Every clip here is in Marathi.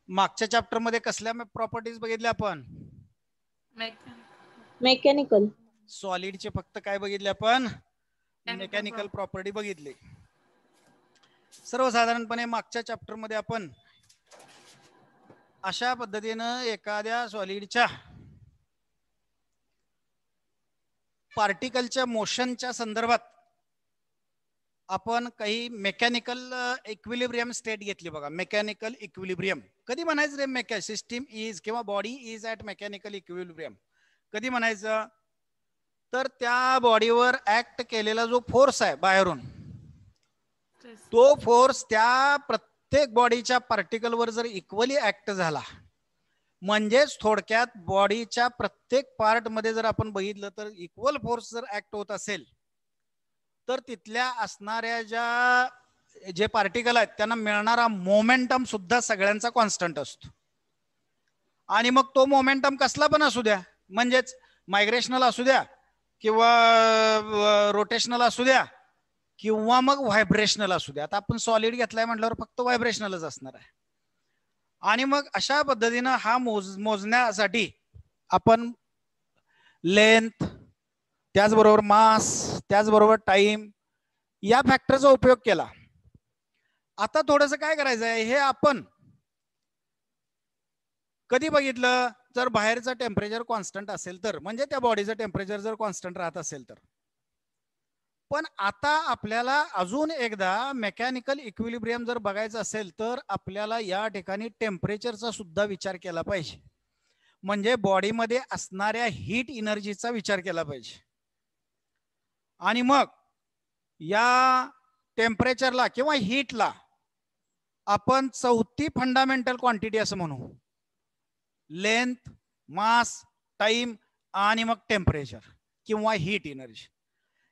मागच्या चॅप्टर मध्ये कसल्या प्रॉपर्टीज बघितल्या आपण? मेकॅनिकल. सॉलिडचे फक्त काय बघितले आपण? मेकॅनिकल प्रॉपर्टी बघितली. सर्वसाधारणपणे मागच्या चॅप्टर मध्ये आपण अशा पद्धतीनं एखाद्या सॉलिडच्या पार्टिकलच्या मोशनच्या संदर्भात आपण काही मेकॅनिकल इक्विलिब्रियम स्टेट घेतली बघा. मेकॅनिकल इक्विलिब्रियम कधी म्हणायचं रे? सिस्टीम इज किंवा body is at mechanical equilibrium कधी म्हणायचं? तर त्या बॉडीवर ऍक्ट केलेला जो फोर्स आहे बाहेरून, तो फोर्स त्या प्रत्येक बॉडीच्या पार्टिकलवर जर इक्वली ऍक्ट झाला, म्हणजेच थोडक्यात बॉडीच्या प्रत्येक पार्ट मध्ये जर आपण बघितलं तर इक्वल फोर्स जर ऍक्ट होत असेल, तर तिथल्या असणाऱ्या जे पार्टिकल आहेत त्यांना मिळणारा मोमेंटम सुद्धा सगळ्यांचा कॉन्स्टंट असतो. आणि मग तो मोमेंटम कसला पण असू द्या, म्हणजेच मायग्रेशनल असू द्या किंवा रोटेशनल असू द्या किंवा मग व्हायब्रेशनल असू द्या. आता आपण सॉलिड घेतलाय म्हटल्यावर फक्त व्हायब्रेशनलच असणार आहे. आणि मग अशा पद्धतीनं हा मोजण्यासाठी आपण लेंथ, त्याचबरोबर मास, त्याचबरोबर टाइम या फॅक्टरचा उपयोग केला. आता थोडंसं काय करायचं आहे, हे आपण कधी बघितलं? जर बाहेरचं टेम्परेचर कॉन्स्टंट असेल तर, म्हणजे त्या बॉडीचं टेम्परेचर जर कॉन्स्टंट राहत असेल तर. पण आता आपल्याला अजून एकदा मेकॅनिकल इक्विलिब्रियम जर बघायचं असेल तर आपल्याला या ठिकाणी टेम्परेचरचा सुद्धा विचार केला पाहिजे. म्हणजे बॉडीमध्ये असणाऱ्या हीट एनर्जीचा विचार केला पाहिजे. आणि मग या टेम्परेचरला किंवा हीटला आपण चौथी फंडामेंटल क्वांटिटी असं म्हणू. लेंथ, मास, टाइम आणि मग टेम्परेचर किंवा हीट एनर्जी,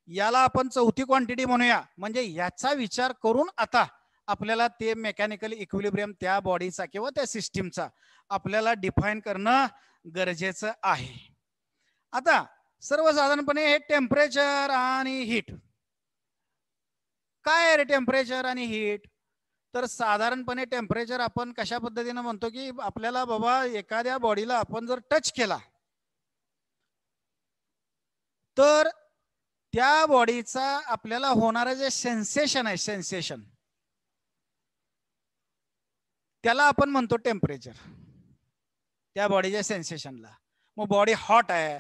याला आपण चौथी क्वांटिटी म्हणूया. म्हणजे याचा विचार करून आता आपल्याला ते मेकॅनिकल इक्विलिब्रियम त्या बॉडीचा किंवा त्या सिस्टीमचा आपल्याला डिफाईन करणं गरजेचं आहे. आता सर्वसाधारणपणे हे टेम्परेचर आणि हीट काय आहे रे? टेम्परेचर आणि हीट तर साधारणपणे टेम्परेचर आपण कशा पद्धतीने म्हणतो की आपल्याला बाबा एखाद्या बॉडीला आपण जर टच केला तर त्या बॉडीचा आपल्याला होणारा जे सेन्सेशन आहे, सेन्सेशन, त्याला आपण म्हणतो टेम्परेचर. त्या बॉडीच्या सेन्सेशनला. मग बॉडी हॉट आहे,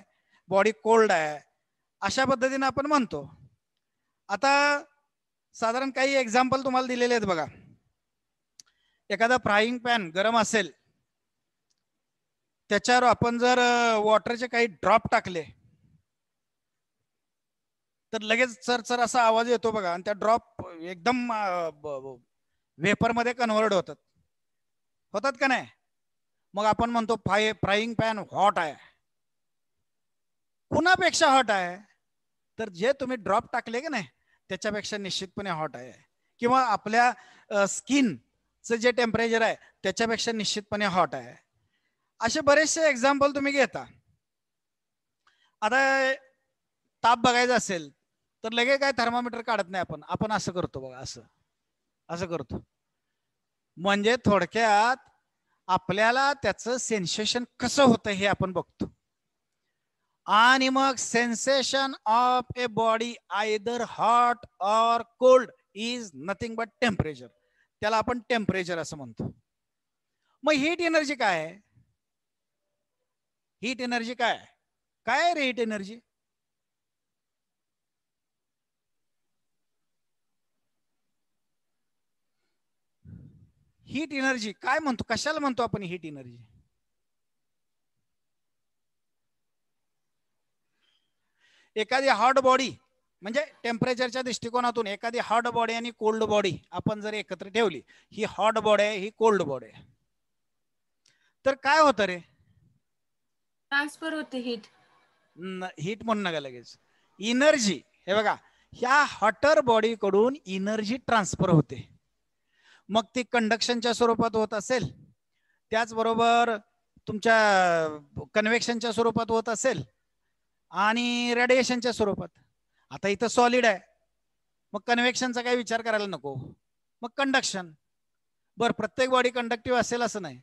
बॉडी कोल्ड आहे, अशा पद्धतीने आपण म्हणतो. आता साधारण काही एक्झाम्पल तुम्हाला दिलेले आहेत बघा. एखादा फ्राईंग पॅन गरम असेल, त्याच्यावर आपण जर वॉटरचे काही ड्रॉप टाकले तर लगेच चरचर असा आवाज येतो बघा. आणि त्या ड्रॉप एकदम वेपर मध्ये कन्व्हर्ट होतात का नाही? मग आपण म्हणतो फ्राईंग पॅन हॉट आहे. कुणापेक्षा हॉट आहे? तर जे तुम्ही ड्रॉप टाकले की नाही त्याच्यापेक्षा निश्चितपणे हॉट आहे. किंवा आपल्या स्किनचं जे टेम्परेचर आहे त्याच्यापेक्षा निश्चितपणे हॉट आहे. असे बरेचसे एक्झाम्पल तुम्ही घेता. आता ताप बघायचा असेल तर लगे काय थर्मामीटर काढत नाही आपण असं करतो बघा, असं करतो. म्हणजे थोडक्यात आपल्याला त्याचं सेन्सेशन कसं होतं हे आपण बघतो. आणि मग sensation of a body either hot or cold is nothing but temperature. त्याला आपण टेम्परेचर असं म्हणतो. मग हीट एनर्जी काय आहे? हीट एनर्जी काय काय रे? हीट एनर्जी हीट एनर्जी काय म्हणतो? कशाला म्हणतो आपण हीट एनर्जी? एखादी हॉट बॉडी म्हणजे टेम्परेचरच्या दृष्टिकोनातून एखादी हॉट बॉडी आणि कोल्ड बॉडी आपण जर एकत्र ठेवली, ही हॉट बॉडी आहे, ही कोल्ड बॉडी आहे, तर काय होतं रे? ट्रान्सफर होते हीट. हीट म्हणून नका लगेच. एनर्जी, हे बघा, ह्या हॉटर बॉडी कडून एनर्जी ट्रान्सफर होते. मग ती कंडक्शनच्या स्वरूपात होत असेल, त्याचबरोबर तुमच्या कन्व्हेक्शनच्या स्वरूपात होत असेल आणि रेडिएशनच्या स्वरूपात. आता इथं सॉलिड आहे, मग कन्व्हेक्शनचा काही विचार करायला नको, मग कंडक्शन. बरं, प्रत्येक बॉडी कंडक्टिव्ह असेल असं नाही.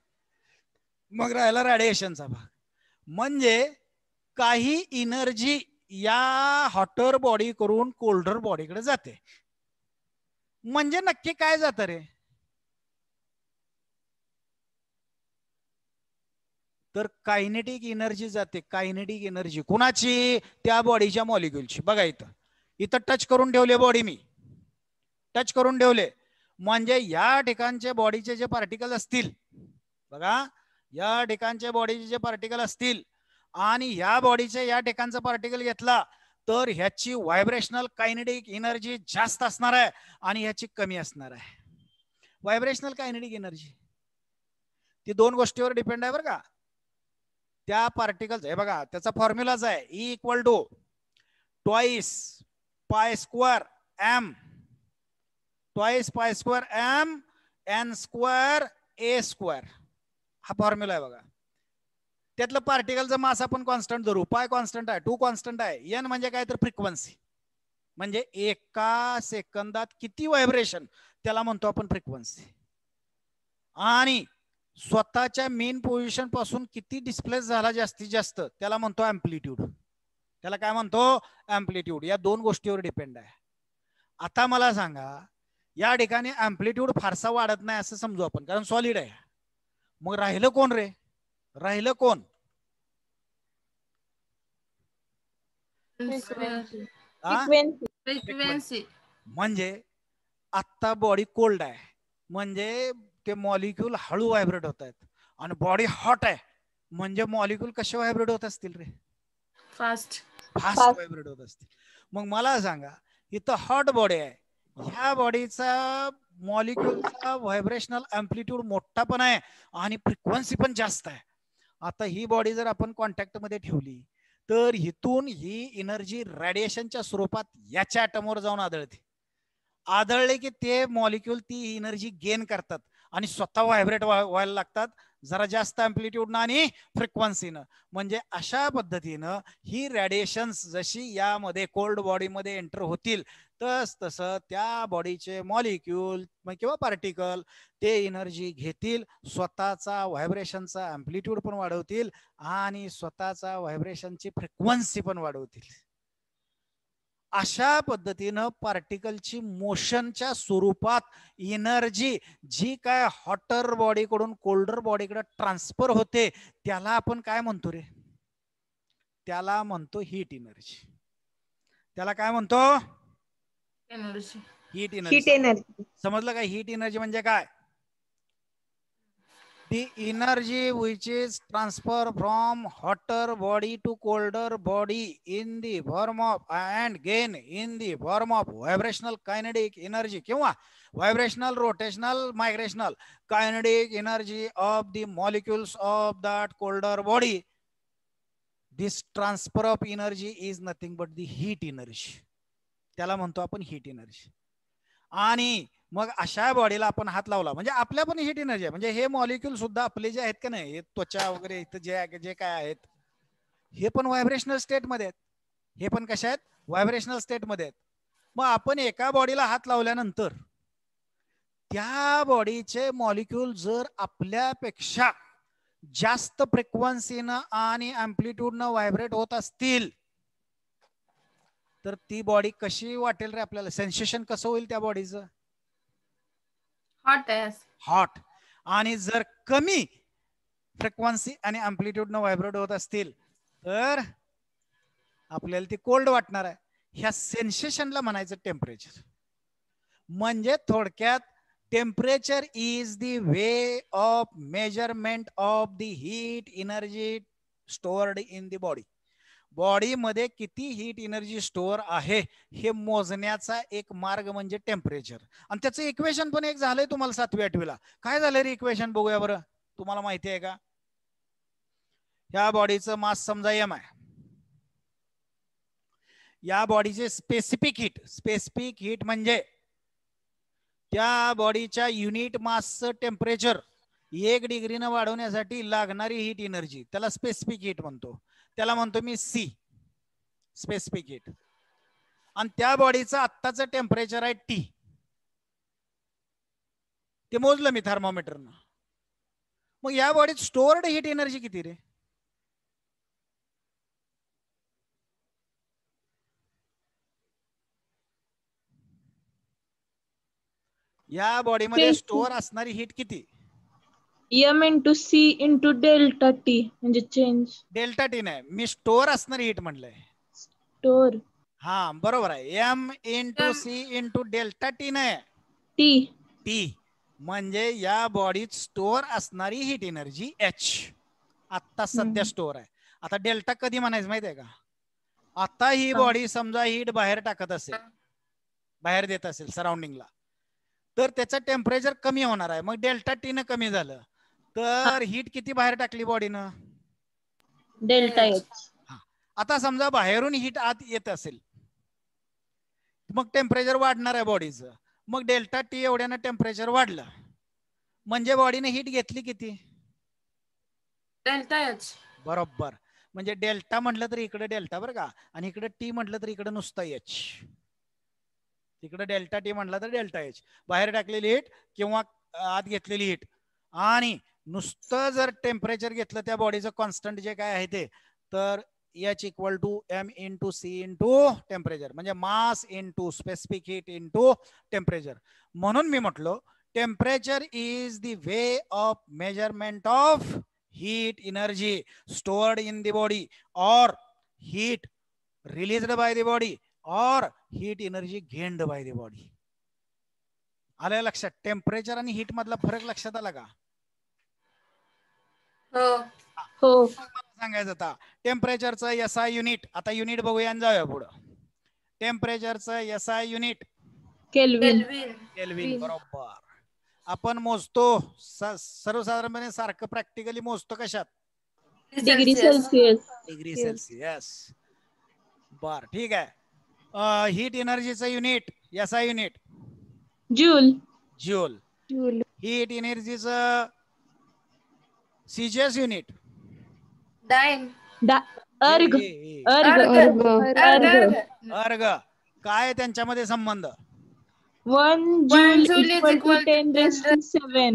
मग राहिला रेडिएशनचा भाग. म्हणजे काही एनर्जी या हॉटर बॉडी करून कोल्डर बॉडीकडे जाते. म्हणजे नक्की काय जातं रे? तर कायनेटिक एनर्जी जाते. कायनेटिक एनर्जी कुणाची? त्या बॉडीच्या मॉलिक्युलची. बघा इथं इथं टच करून ठेवले बॉडी, मी टच करून ठेवले. म्हणजे या ठिकाणचे बॉडीचे जे पार्टिकल असतील, बघा या ठिकाणचे बॉडीचे जे पार्टिकल असतील आणि या बॉडीचे या ठिकाणचा पार्टिकल घेतला तर ह्याची व्हायब्रेशनल कायनेटिक एनर्जी जास्त असणार आहे आणि ह्याची कमी असणार आहे. व्हायब्रेशनल कायनेटिक एनर्जी ती दोन गोष्टीवर डिपेंड आहे बरं का. त्या पार्टिकल हे बघा त्याचा फॉर्म्युलाच आहे E equal to twice pi square M, twice pi square M N square A square, हा फॉर्म्युला आहे बघा. त्यातलं पार्टिकलचं मास आपण कॉन्स्टंट धरू, पाय कॉन्स्टंट आहे, टू कॉन्स्टंट आहे, एन म्हणजे काय तर फ्रिक्वेन्सी, म्हणजे एका सेकंदात किती व्हायब्रेशन त्याला म्हणतो आपण फ्रिक्वेन्सी. आणि स्वतःच्या मेन पोझिशन पासून किती डिस्प्लेस झाला जास्तीत जास्त त्याला म्हणतो अँप्लिट्यूड. त्याला काय म्हणतो? अँप्लिट्यूड. या दोन गोष्टीवर डिपेंड आहे. आता मला सांगा या ठिकाणी अँप्लिट्यूड फारसा वाढत नाही असं समजू आपण, कारण सॉलिड आहे. मग राहिलं कोण रे? राहिलं कोण? फ्रिक्वेन्सी. म्हणजे आता बॉडी कोल्ड आहे म्हणजे ते मॉलिक्यूल हळू व्हायब्रेट होत आहेत आणि बॉडी हॉट आहे म्हणजे मॉलिक्यूल कसे व्हायब्रेट होत असतील रे? फास्ट व्हायब्रेट होत असतील. मग मला सांगा इथं हॉट बॉडी आहे, ह्या बॉडीचा मॉलिक्यूलचा व्हायब्रेशनल अँप्लिट्यूड मोठा पण आहे आणि फ्रिक्वेन्सी पण जास्त आहे. आता ही बॉडी जर आपण कॉन्टॅक्ट मध्ये ठेवली तर इथून ही एनर्जी रेडिएशनच्या स्वरूपात याच्या ॲटमवर जाऊन आदळते. आदळले की ते मॉलिक्यूल ती एनर्जी गेन करतात आणि स्वतः व्हायब्रेट व्हायला लागतात जरा जास्त अँप्लिट्यूडनं आणि फ्रिक्वेन्सीनं. म्हणजे अशा पद्धतीनं ही रेडिएशन्स जशी यामध्ये कोल्ड बॉडीमध्ये एंटर होतील तसं त्या बॉडीचे मॉलिक्यूल किंवा पार्टिकल ते एनर्जी घेतील, स्वतःचा व्हायब्रेशनचा अँप्लिट्यूड पण वाढवतील आणि स्वतःचा व्हायब्रेशनची फ्रिक्वेन्सी पण वाढवतील. अशा पद्धतीनं पार्टिकलची मोशनच्या स्वरूपात एनर्जी जी काय हॉटर बॉडीकडून कोल्डर बॉडीकडे ट्रान्सफर होते त्याला आपण काय म्हणतो रे? त्याला म्हणतो हीट एनर्जी. त्याला काय म्हणतो? एनर्जी. Heat energy. समजलं का? हीट एनर्जी म्हणजे काय? The energy which is transferred from hotter body to colder body in the form of and gain in the form of vibrational kinetic energy किंवा vibrational rotational migrational kinetic energy of the molecules of that colder body. This transfer of energy is nothing but the heat energy. त्याला म्हणतो आपण हीट एनर्जी. आणि मग अशा बॉडीला आपण हात लावला म्हणजे आपल्या पण हीट एनर्जी आहे. म्हणजे हे मॉलिक्यूल सुद्धा आपले जे आहेत का नाही, त्वचा वगैरे इथं जे काय आहेत हे पण व्हायब्रेशनल स्टेट मध्ये आहेत. हे पण कशा आहेत? व्हायब्रेशनल स्टेट मध्ये आहेत. मग आपण एका बॉडीला हात लावल्यानंतर त्या बॉडीचे मॉलिक्यूल जर आपल्यापेक्षा जास्त फ्रिक्वेन्सीनं आणि अँप्लिट्यूडनं व्हायब्रेट होत असतील तर ती बॉडी कशी वाटेल रे आपल्याला? सेन्सेशन कसं होईल त्या बॉडीचं? हॉट. आणि जर कमी फ्रिक्वेन्सी आणि अँप्लिट्यूडनं व्हायब्रेट होत असतील तर आपल्याला ती कोल्ड वाटणार आहे. ह्या सेन्सेशनला म्हणायचं टेम्परेचर. म्हणजे थोडक्यात temperature is the way of measurement of the heat energy stored in the body. बॉडीमध्ये किती हीट एनर्जी स्टोअर आहे हे मोजण्याचा एक मार्ग म्हणजे टेम्परेचर. आणि त्याचं इक्वेशन पण एक झालंय तुम्हाला 7वी 8वीला. काय झालंय रे इक्वेशन? बघूया बरं, तुम्हाला माहिती आहे का? ह्या बॉडीचं मास समजा एम आहे. या बॉडीचे स्पेसिफिक हीट म्हणजे त्या बॉडीच्या युनिट मासचं टेम्परेचर 1 डिग्रीनं वाढवण्यासाठी लागणारी हीट एनर्जी त्याला स्पेसिफिक हीट म्हणतो. त्याला म्हणतो मी सी, स्पेसिफिक हीट. आणि त्या बॉडीचं आत्ताचं टेम्परेचर आहे टी. ते मोजलं मी थर्मोमीटरनं. मग या बॉडीत स्टोअर्ड हीट एनर्जी किती रे? या बॉडीमध्ये स्टोअर असणारी हीट किती? M into C into delta T म्हणजे चेंज. डेल्टा टी नाही, मी स्टोअर असणारी हीट म्हणलंय. स्टोर हा बरोबर आहे. M into C into delta T नाही, T. टी. म्हणजे या बॉडीत स्टोअर असणारी हीट एनर्जी एच आता सध्या स्टोअर आहे. आता डेल्टा कधी म्हणायचं माहितीये का? आता ही बॉडी समजा हीट बाहेर टाकत असेल, बाहेर देत असेल सराउंडिंगला, तर त्याचं टेम्परेचर कमी होणार आहे. मग डेल्टा टी न कमी झालं तर हीट किती बाहेर टाकली बॉडीनं? Delta H. आता समजा बाहेरून हीट आत येत असेल, मग टेम्परेचर वाढणार आहे बॉडीचं. मग डेल्टा टी एवढ्यानं टेम्परेचर वाढलं म्हणजे बॉडीने हीट घेतली किती? Delta H. बरोबर. म्हणजे डेल्टा म्हटलं तर इकडे डेल्टा बरं का, आणि इकडे टी म्हटलं तर इकडे नुसता एच. तिकडे डेल्टा टी म्हटलं तर डेल्टा एच, बाहेर टाकलेली हीट किंवा आत घेतलेली हीट. आणि नुसतं जर टेम्परेचर घेतलं त्या बॉडीचं कॉन्स्टंट जे काय आहे ते, तर H equal to M into C into temperature, म्हणजे mass into specific heat into temperature. म्हणून मी म्हटलो temperature is the way of measurement of heat energy stored in the body or heat released by the body or heat energy gained by the body. आलं लक्षात? टेम्परेचर आणि हीट मधला फरक लक्षात आला का? हो. सांगायचं आता टेम्परेचरचं एसआय युनिट. आता युनिट बघूया आणि जाऊया पुढं. टेम्परेचरचं एसआय युनिट केल्विन. केल्विन. बरोबर. आपण मोजतो सर्वसाधारणपणे सारखं प्रॅक्टिकली मोजतो कशात? Degree Celsius. Degree Celsius. बर ठीक आहे. हीट एनर्जीचं unit SI unit joule. Joule. Heat एनर्जीचं CGS unit dyne. Erg. Erg. काय त्यांच्यामध्ये संबंध? 1 joule equal to 10 raised to 7.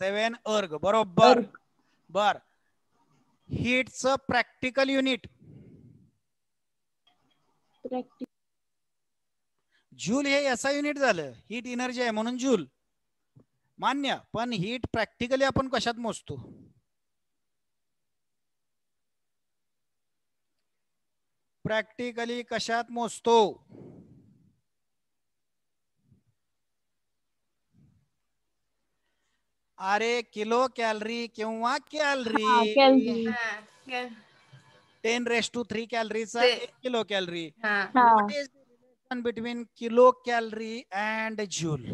7 अर्ग. बरोबर. बर. हीटचं प्रॅक्टिकल युनिट जूल. हे एसआय युनिट झालं. हीट एनर्जी आहे म्हणून जूल मान्य. पण हीट प्रॅक्टिकली आपण कशात मोजतो? प्रॅक्टिकली कशात मोजतो? अरे किलो कॅलरी किंवा कॅलरी. 10⁻³ कॅलरीचा 1 kilo calorie. What is the relation between kilo calorie and joule?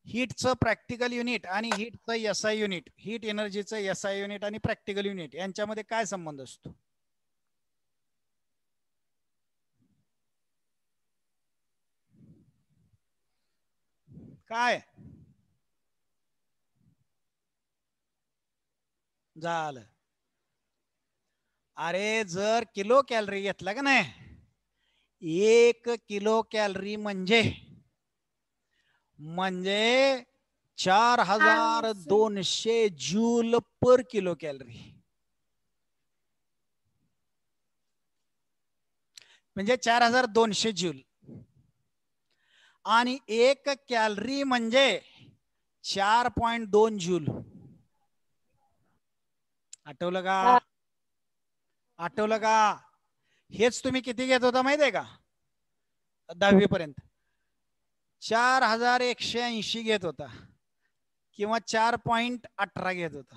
हीटचं प्रॅक्टिकल युनिट आणि हीटचं एसआय युनिट, हीट एनर्जीचं एसआय युनिट आणि प्रॅक्टिकल युनिट यांच्यामध्ये काय संबंध असतो? काय झालं? अरे जर किलो कॅलरी घेतला का नाही, 1 किलो कॅलरी म्हणजे 4200 जूल पर किलो कॅलरी. म्हणजे 4200 जूल. आणि 1 कॅलरी म्हणजे 4.2 जूल. आठवलं का? आठवलं का? हेच तुम्ही किती घेत होता माहितीये का 10वी पर्यंत? 4180 घेत होता किंवा 4.18 घेत होता.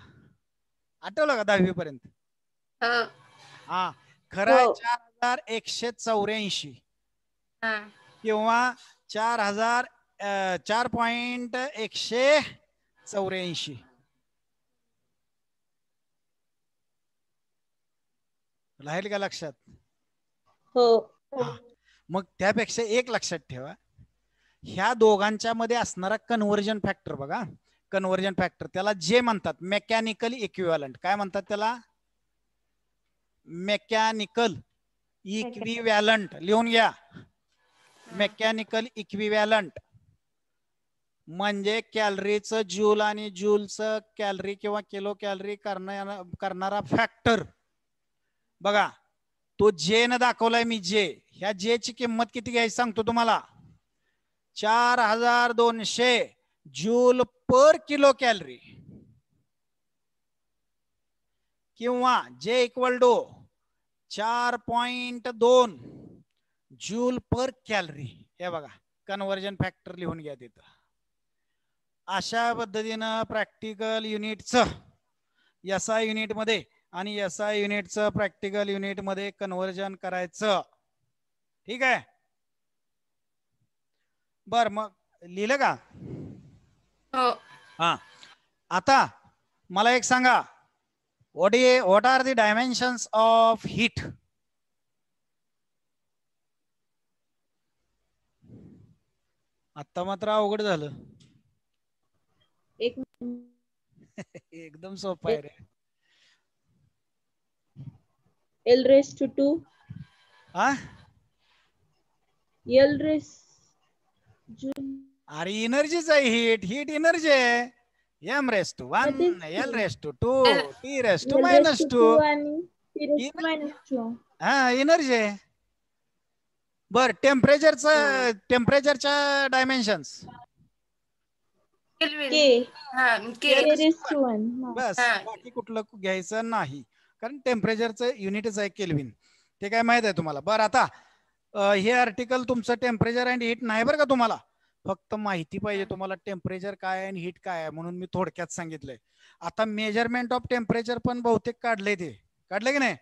आठवलं का 10वी पर्यंत? हा खरं 4184 किंवा 4.184. राहील का लक्षात? हो. मग त्यापेक्षा एक लक्षात ठेवा, ह्या दोघांच्या मध्ये असणारा कन्व्हर्जन फॅक्टर बघा. कन्व्हर्जन फॅक्टर त्याला जे म्हणतात मेकॅनिकल इक्विव्हॅलंट. काय म्हणतात त्याला? मेकॅनिकल इक्विव्हॅलंट लिहून घ्या. मेकॅनिकल इक्विव्हॅलंट म्हणजे कॅलरीचं जूल आणि जूलचं कॅलरी किंवा किलो कॅलरी करणारा फॅक्टर. बघा तो जे न दाखवलाय मी, जे ह्या जे ची किंमत किती घ्यायची सांगतो तुम्हाला. 4200 जूल पर किलो कॅलरी किंवा जे equal to 4.2 joule per calorie. हे बघा कन्व्हर्जन फॅक्टर लिहून घ्या तिथं. अशा पद्धतीनं प्रॅक्टिकल युनिटचं SI युनिट मध्ये आणि SI युनिटचं प्रॅक्टिकल युनिट मध्ये कन्व्हर्जन करायचं. ठीक आहे. बर मग लिहिलं का? हो. हा. आता मला एक सांगा, what are the dimensions of heat? आता मात्र अवघड झालं. एक एकदम सोपं आहे रे. L raised to 2 हा L raised Joule. अरे एनर्जीच आहे हीट. हीट एनर्जी आहे. M raised to 1 तेच L की. raised to 2 T raised to L raised minus to 2. 2 आणि T raised to minus 2. हा एनर्जी आहे. बर टेम्परेचरच्या डायमेन्शन्स केल्विन. K हा K के. raised to 1. बस हा. बाकी कुठलं घ्यायचं नाही, कारण टेम्परेचरचं युनिटच आहे केल्विन. ते काय माहित आहे तुम्हाला. बरं आता हे आर्टिकल तुमचं टेम्परेचर अँड हीट नाही बरं का तुम्हाला. फक्त माहिती पाहिजे तुम्हाला टेम्परेचर काय आणि हीट काय आहे, म्हणून मी थोडक्यात सांगितलंय. आता मेजरमेंट ऑफ टेम्परेचर पण बहुतेक काढलंय. ते काढलंय की नाही?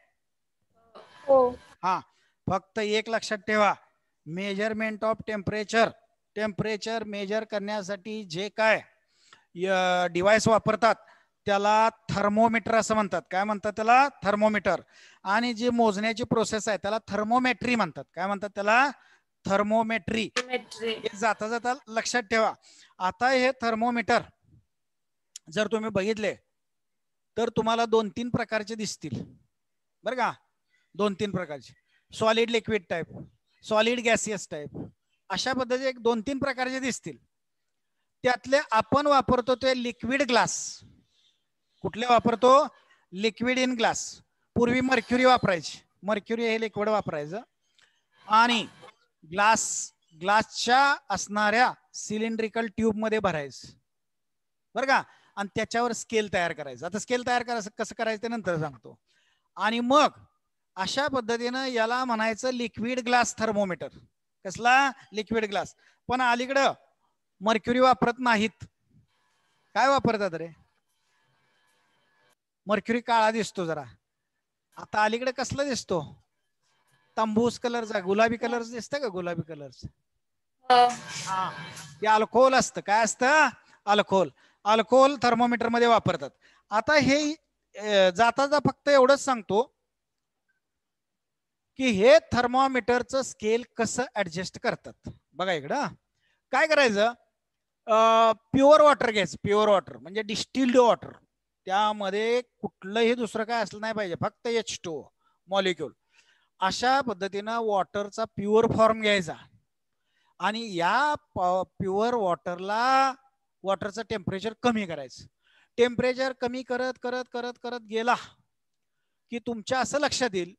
हो. हा फक्त एक लक्षात ठेवा, मेजरमेंट ऑफ टेम्परेचर मेजर करण्यासाठी जे काय डिव्हाइस वापरतात त्याला थर्मोमीटर असं म्हणतात. काय म्हणतात त्याला? थर्मोमीटर. आणि जी मोजण्याची प्रोसेस आहे त्याला थर्मोमेट्री म्हणतात. काय म्हणतात त्याला? थर्मोमेट्री. हे जाता जाता लक्षात ठेवा. आता हे थर्मोमीटर जर तुम्ही बघितले तर तुम्हाला 2-3 प्रकारचे दिसतील बरं का. 2-3 प्रकारचे, solid liquid type, solid gaseous type, अशा पद्धतीचे 2-3 प्रकारचे दिसतील. त्यातले आपण वापरतो ते लिक्विड ग्लास. कुठले वापरतो? Liquid in glass. पूर्वी मर्क्युरी वापरायची. मर्क्युरी हे लिक्विड वापरायचं आणि ग्लासच्या असणाऱ्या सिलेंड्रिकल ट्यूब मध्ये भरायचं बरं का. आणि त्याच्यावर स्केल तयार करायचं. आता स्केल तयार करायचं कसं करायचं ते नंतर सांगतो. आणि मग अशा पद्धतीनं याला म्हणायचं लिक्विड ग्लास थर्मोमीटर. कसला? Liquid glass. पण अलीकडं मर्क्युरी वापरत नाहीत. काय वापरतात रे? मर्क्युरी काळा दिसतो जरा. आता अलीकडे कसला दिसतो? तांबूस कलरचा, गुलाबी कलर दिसतं का? गुलाबी कलरचा. हा ते अल्कोहोल असतं. काय असतं? अल्कोहोल थर्मोमीटर मध्ये वापरतात. आता हे जाता फक्त एवढंच सांगतो की हे थर्मोमीटरचं स्केल कसं ऍडजस्ट करतात. बघा इकडं काय करायचं, प्युअर वॉटर घ्यायचं. प्युअर वॉटर म्हणजे डिस्टिल्ड वॉटर. त्यामध्ये कुठलंही दुसरं काय असलं नाही पाहिजे, फक्त H2O मॉलिक्यूल. अशा पद्धतीनं वॉटरचा प्युअर फॉर्म घ्यायचा आणि या प्युअर वॉटरचं टेम्परेचर कमी करायचं. टेम्परेचर कमी करत करत करत करत गेला की तुमच्या असं लक्षात येईल,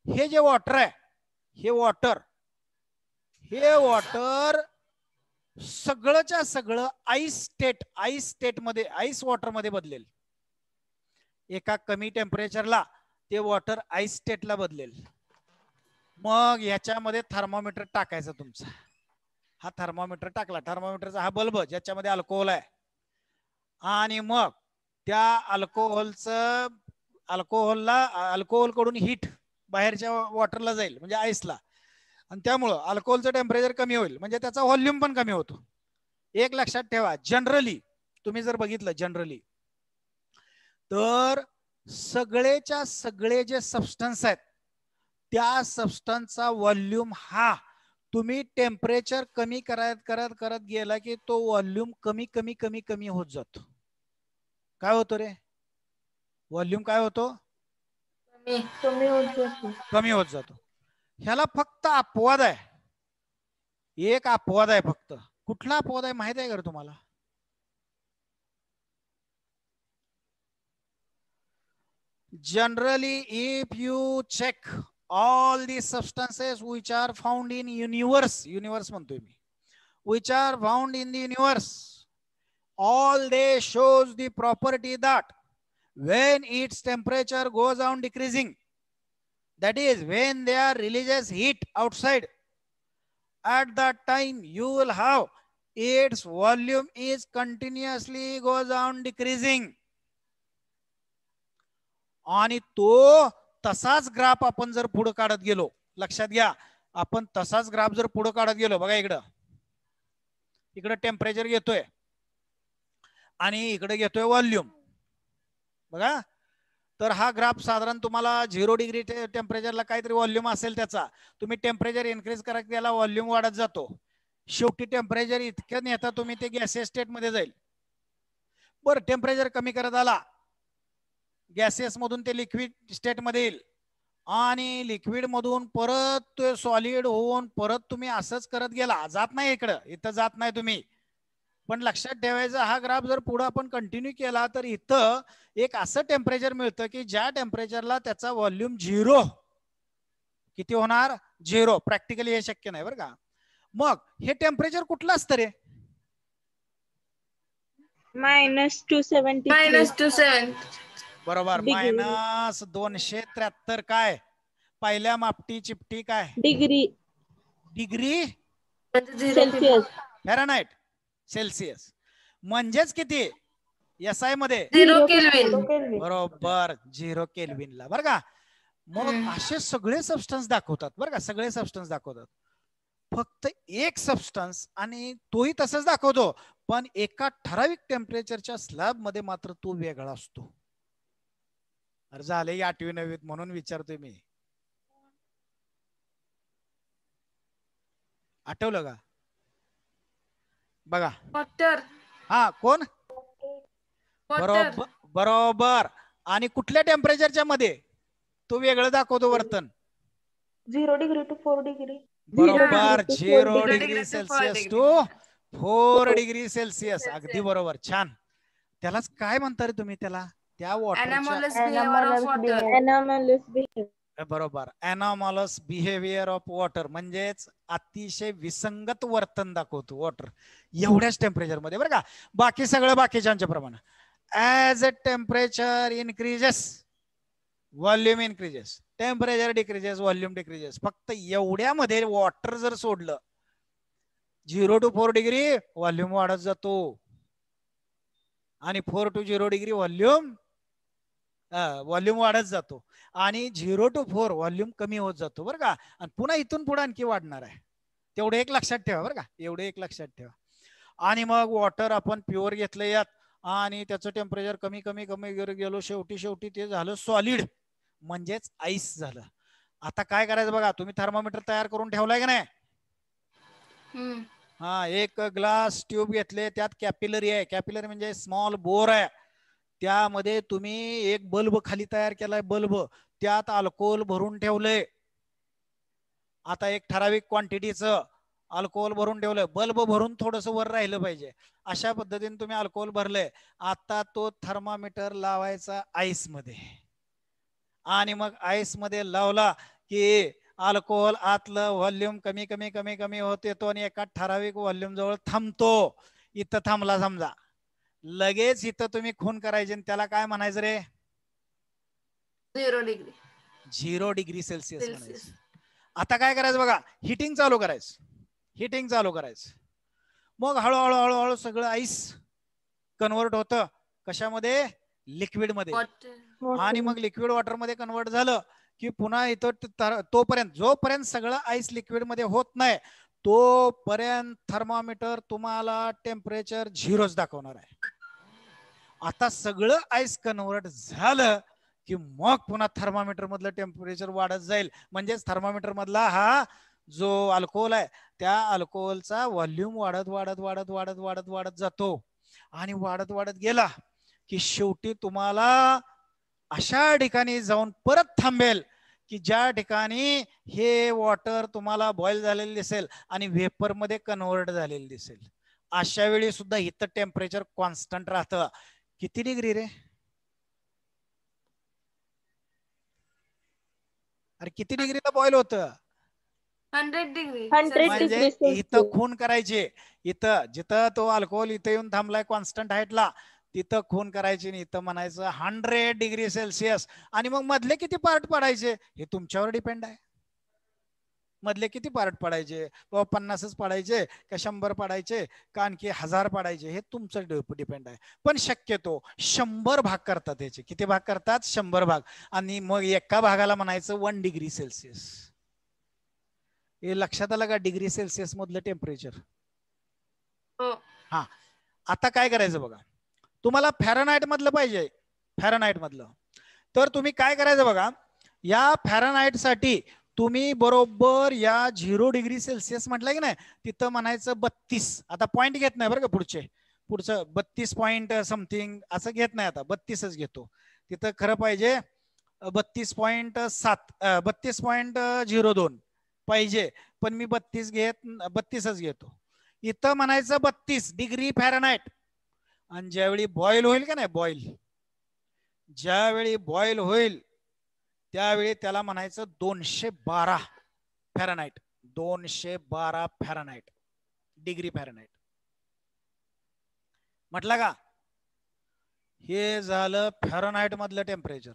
हे जे वॉटर आहे हे वॉटर सगळंच्या सगळं आईस वॉटर मध्ये बदलेल. एका कमी टेम्परेचरला ते वॉटर आईस स्टेटला बदलेल. मग याच्यामध्ये थर्मोमीटर टाकायचा तुमचा. हा थर्मोमीटर टाकला, थर्मोमीटरचा हा बल्ब ज्याच्यामध्ये अल्कोहोल आहे, आणि मग त्या अल्कोहोल कडून हीट बाहेरच्या वॉटरला जाईल म्हणजे आईसला, आणि त्यामुळं अल्कोहोलचं टेम्परेचर कमी होईल म्हणजे त्याचा व्हॉल्यूम पण कमी होतो. एक लक्षात ठेवा, जनरली तुम्ही जर बघितलं जनरली तर सगळेच्या सगळे जे सबस्टन्स आहेत त्या सबस्टन्सचा व्हॉल्यूम हा तुम्ही टेम्परेचर कमी करत करत करत गेला की तो व्हॉल्यूम कमी कमी कमी कमी होत जातो. काय होतो रे? व्हॉल्यूम काय होतो? कमी होत जातो. कमी होत जातो. ह्याला फक्त अपवाद आहे, एक अपवाद आहे फक्त. कुठला अपवाद आहे माहित आहे का तुम्हाला? Generally, if you check all the substances which are found in universe म्हणतोय मी, which are found in the universe, all they shows the property that when its temperature goes on decreasing, that is when there releases heat outside, at that time you will have its volume is continuously goes on decreasing. आणि तो तसाच ग्राफ आपण जर पुढे काढत गेलो, लक्षात घ्या, आपण तसाच ग्राफ जर पुढे काढत गेलो, बघा इकडं टेम्परेचर घेतोय आणि इकडे घेतोय व्हॉल्यूम, बघा. तर हा ग्राफ साधारण तुम्हाला 0 डिग्री टेम्परेचरला काहीतरी व्हॉल्यूम असेल त्याचा, तुम्ही टेम्परेचर इन्क्रीज करा त्याला व्हॉल्यूम वाढत जातो, शेवटी टेम्परेचर इतकं नेता तुम्ही ते गॅसियस स्टेट मध्ये जाईल. बरं, टेम्परेचर कमी करत आला, गॅसेस मधून ते लिक्विड स्टेट मध्ये येईल आणि लिक्विड मधून परत ते सॉलिड होऊन परत तुम्ही असंच करत गेला, जात नाही इथं जात नाही तुम्ही. पण लक्षात ठेवायचं, हा ग्राफ जर पुढे आपण कंटिन्यू केला तर इथं एक असं टेम्परेचर मिळतं की ज्या टेम्परेचरला त्याचा व्हॉल्यूम 0, किती होणार? 0. प्रॅक्टिकली हे शक्य नाही बरं का. मग हे टेम्परेचर कुठलं असतं रे? -270. बरोबर, -273. काय पहिल्या मापटी चिपटी काय? Degree Celsius. Fahrenheit Celsius. म्हणजेच किती SI मध्ये? 0 केल्विन. बरोबर, 0 केल्विनला बरं का. मग असे सगळे सबस्टन्स दाखवतात बरं का, सगळे सबस्टन्स दाखवतात. फक्त एक सबस्टन्स, आणि तोही तसंच दाखवतो, पण एका ठराविक टेम्परेचरच्या स्लॅब मध्ये मात्र तो वेगळा असतो. अरे झाले 8वी 9वीत म्हणून विचारतोय मी. आठवलं का? बघा, वॉटर. हा कोण? बरोबर. आणि कुठल्या टेम्परेचरच्या मध्ये तो वेगळं दाखवतो वर्तन? 0 डिग्री टू 4 डिग्री. बरोबर, 0 degree Celsius to 4 degree Celsius. अगदी बरोबर, छान. त्यालाच काय म्हणता रे तुम्ही त्याला? त्या बरोबर, एनॉमलस बिहेवियर ऑफ वॉटर, म्हणजेच अतिशय विसंगत वर्तन दाखवतो वॉटर एवढ्याच टेम्परेचर मध्ये बरं का. बाकी सगळं बाकीच्या प्रमाणे. As a temperature increases volume increases, temperature decreases volume decreases. फक्त एवढ्यामध्ये वॉटर जर सोडलं, 0 to 4 डिग्री व्हॉल्यूम वाढत जातो आणि 4 to 0 डिग्री व्हॉल्यूम वाढत जातो, आणि 0 to 4 व्हॉल्यूम कमी होत जातो बरं का. आणि पुन्हा इथून पुढे आणखी वाढणार आहे, तेवढे एक लक्षात ठेवा बरं का, एवढे एक लक्षात ठेवा. आणि मग वॉटर आपण प्युअर घेतलं यात, आणि त्याचं टेम्परेचर कमी कमी कमी गेलो, शेवटी ते झालं सॉलिड, म्हणजेच आईस झालं. आता काय करायचं बघा, तुम्ही थर्मामीटर तयार करून ठेवलाय का नाही? हा, एक ग्लास ट्यूब घेतले, त्यात कॅपिलरी आहे, कॅपिलरी म्हणजे स्मॉल बोर आहे, त्यामध्ये तुम्ही एक बल्ब खाली तयार केलाय, बल्ब, त्यात अल्कोहोल भरून ठेवलंय. आता एक ठराविक क्वांटिटीचं अल्कोहोल भरून ठेवलंय, बल्ब भरून थोडस वर राहिलं पाहिजे, अशा पद्धतीने तुम्ही अल्कोहोल भरलंय. आता तो थर्मामीटर लावायचा आईस मध्ये, आणि मग आईस मध्ये लावला की अल्कोहोल आतलं व्हॉल्यूम कमी कमी कमी कमी होत येतो, आणि एका ठराविक व्हॉल्यूम जवळ थांबतो. इथं थांबला समजा, लगेच इथं तुम्ही खून करायचे, त्याला काय म्हणायचं रे? 0 डिग्री सेल्सिअस म्हणायचं. आता काय करायचं बघा, हिटिंग चालू करायचं, मग हळूहळू हळूहळू सगळं आईस कन्वर्ट होतं कशामध्ये? लिक्विड मध्ये. आणि मग लिक्विड वॉटर मध्ये कन्वर्ट झालं की पुन्हा इथं जोपर्यंत सगळं आईस लिक्विड मध्ये होत नाही, तोपर्यंत थर्मामीटर तुम्हाला टेम्परेचर 0च दाखवणार आहे. आता सगळं आईस कन्वर्ट झालं की मग पुन्हा थर्मामीटर मधलं टेम्परेचर वाढत जाईल, म्हणजेच थर्मामीटर मधला हा जो अल्कोहोल आहे, त्या अल्कोहोलचा व्हॉल्यूम वाढत वाढत वाढत वाढत वाढत वाढत जातो, आणि वाढत वाढत गेला की शेवटी तुम्हाला अशा ठिकाणी जाऊन परत थांबेल की ज्या ठिकाणी हे वॉटर तुम्हाला बॉईल झालेलं दिसेल आणि व्हेपर मध्ये कन्वर्ट झालेलं दिसेल, अशा वेळी सुद्धा इथं टेम्परेचर कॉन्स्टंट राहतं. किती डिग्री रे? अरे किती डिग्रीला बॉईल होतं? 100 डिग्री 100 म्हणजे डिग्री इथं खून करायचे, इथं जिथं तो अल्कोहोल इथं येऊन थांबलाय कॉन्स्टंट हाईटला तिथं खून करायचे आणि इथं म्हणायचं 100 डिग्री सेल्सिअस. आणि मग मधले किती पार्ट पडायचे हे तुमच्यावर डिपेंड आहे. मधले किती पार्ट पडायचे, बाबा 50च पडायचे का 100 पडायचे का आणखी 1000 पडायचे, हे तुमचं डिपेंड आहे. पण शक्यतो 100 भाग करतात. याचे किती भाग करतात? 100 भाग. आणि मग एका भागाला म्हणायचं 1 डिग्री सेल्सिअस. हे लक्षात आलं का? डिग्री सेल्सिअस मधलं टेम्परेचर. हा, आता काय करायचं बघा, तुम्हाला फॅरनहाइट मधलं पाहिजे, फॅरनहाइट मधलं. तर तुम्ही काय करायचं बघा, या फॅरनहाइट साठी तुम्ही बरोबर या 0 डिग्री सेल्सिअस म्हटलं की नाही तिथं म्हणायचं 32. आता पॉईंट घेत नाही बरं का, पुढचं 32 पॉईंट समथिंग असं घेत नाही, आता 32च घेतो. तिथं खरं पाहिजे 32.7 32.02 पाहिजे, पण मी 32च घेतो. इथं म्हणायचं 32 डिग्री फॅरनहाइट. आणि ज्यावेळी बॉईल होईल का नाही, ज्यावेळी बॉईल होईल त्यावेळी त्याला म्हणायचं 212 फॅरनहाइट. 212 फॅरनहाइट डिग्री फॅरनहाइट म्हटलं का? हे झालं फॅरनहाइट मधलं टेम्परेचर.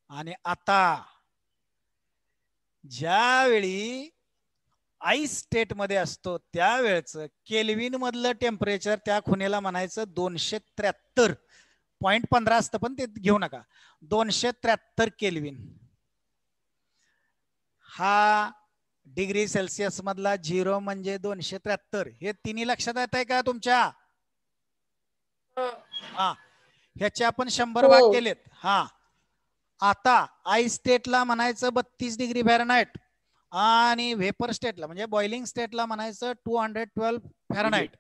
आणि आता ज्यावेळी आईस स्टेट मध्ये असतो त्यावेळेचं केल्विन मधलं टेम्परेचर त्या खुणेला म्हणायचं 273.15 असतं, पण ते घेऊ नका. 273 केल्विन. हा डिग्री सेल्सिअस मधला 0 म्हणजे 273. हे तिन्ही लक्षात येत आहे का तुमच्या? हा, ह्याचे आपण 100 भाग केलेत. हा, आता आईस स्टेटला म्हणायचं 32 डिग्री फॅरनहाइट आणि व्हेपर स्टेटला म्हणजे बॉइलिंग स्टेटला म्हणायचं 212 फॅरनहाइट.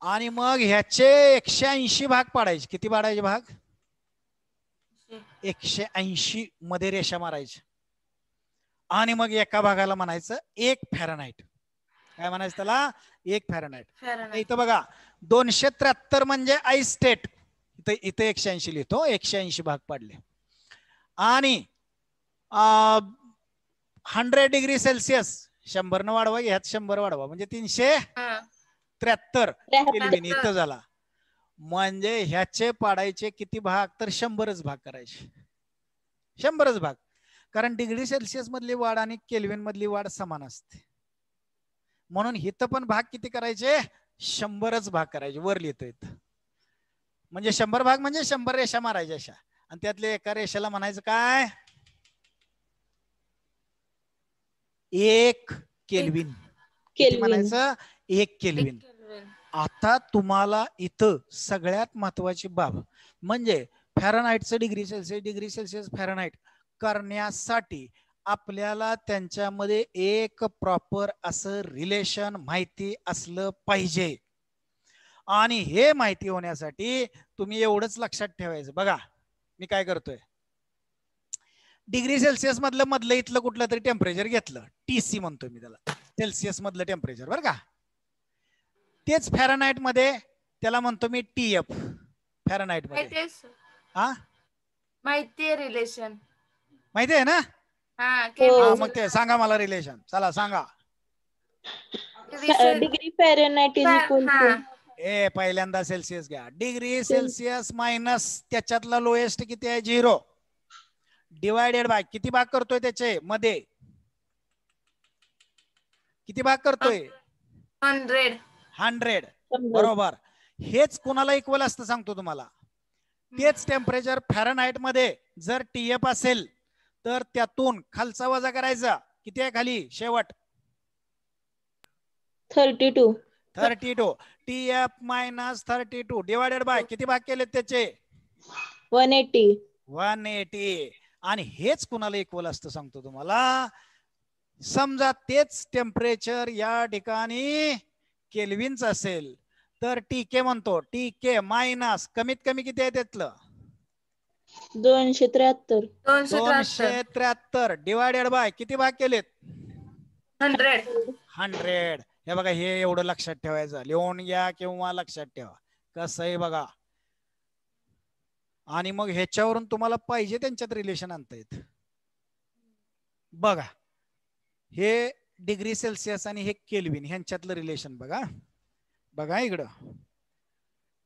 आणि मग ह्याचे 180 भाग पाडायचे. किती पाडायचे भाग? 180 मध्ये रेषा मारायची. आणि मग एका भागाला म्हणायचं 1 फॅरनहाइट. काय म्हणायचं त्याला? 1 फॅरनहाइट. इथं बघा 273 म्हणजे आईस स्टेट, इथं 180 लिहितो, 180 भाग पाडले. आणि 100 डिग्री सेल्सिअस 100 न वाढवा, ह्यात 100 वाढवा म्हणजे 373 केल्विन इथं झाला. म्हणजे ह्याचे पाडायचे किती भाग? तर 100च भाग करायचे. 100च भाग. कारण डिग्री सेल्सिअस मधली वाढ आणि केल्विन मधली वाढ समान असते. म्हणून इथं पण भाग किती करायचे? 100च भाग करायचे. वर लिहितो इथं. म्हणजे 100 भाग म्हणजे 100 रेषा मारायच्या अशा. आणि त्यातल्या एका रेषेला म्हणायचं काय? 1 केल्विन. किती म्हणायचं? 1 केल्विन. आता तुम्हाला इथं सगळ्यात महत्वाची बाब म्हणजे फॅरनहाइटचं डिग्री सेल्सिअस फॅरनहाइट करण्यासाठी आपल्याला त्यांच्यामध्ये एक प्रॉपर असं रिलेशन माहिती असलं पाहिजे. आणि हे माहिती होण्यासाठी तुम्ही एवढंच लक्षात ठेवायचं. बघा मी काय करतोय, डिग्री सेल्सिअस मधलं इथलं कुठलं तरी टेम्परेचर घेतलं, TC म्हणतोय मी त्याला, सेल्सिअस मधलं टेम्परेचर बरं का. तेच फॅरनहाइट मध्ये त्याला म्हणतो मी TF. फॅरनहाइट मध्ये हा माहिती आहे रिलेशन, माहिती आहे ना? मग ते सांगा मला रिलेशन. चला सांगा. Degree Fahrenheit is equal to पहिल्यांदा सेल्सिअस घ्या. डिग्री सेल्सिअस मायनस त्याच्यातला लोएस्ट किती आहे? 0 डिवायडेड बाय किती भाग करतोय त्याचे मध्ये? किती भाग करतोय? 100. बरोबर. हेच कोणाला इक्वल असतं सांगतो तुम्हाला. तेच टेम्परेचर फॅरनहाइट मध्ये जर TF असेल तर त्यातून खालचा वजा करायचा. किती आहे खाली शेवट? 32. TF मायनस 32 डिवायडेड बाय किती भाग केले त्याचे? 180. आणि हेच कुणाला इक्वल असतं सांगतो तुम्हाला. समजा तेच टेम्परेचर या ठिकाणी केल्विनच असेल तर TK म्हणतो. TK मायनस कमीत कमी किती आहे त्यातलं? 273. 273 डिवायडेड बाय किती भाग केलेत? 100. 100. हे बघा, हे एवढं लक्षात ठेवायचं, लिहून घ्या किंवा लक्षात ठेवा. कसं आहे बघा, आणि मग ह्याच्यावरून तुम्हाला पाहिजे त्यांच्यात रिलेशन आणता येत. बघा, हे डिग्री सेल्सिअस आणि हे केल्विन ह्यांच्यातलं रिलेशन बघा. बघा इकडं,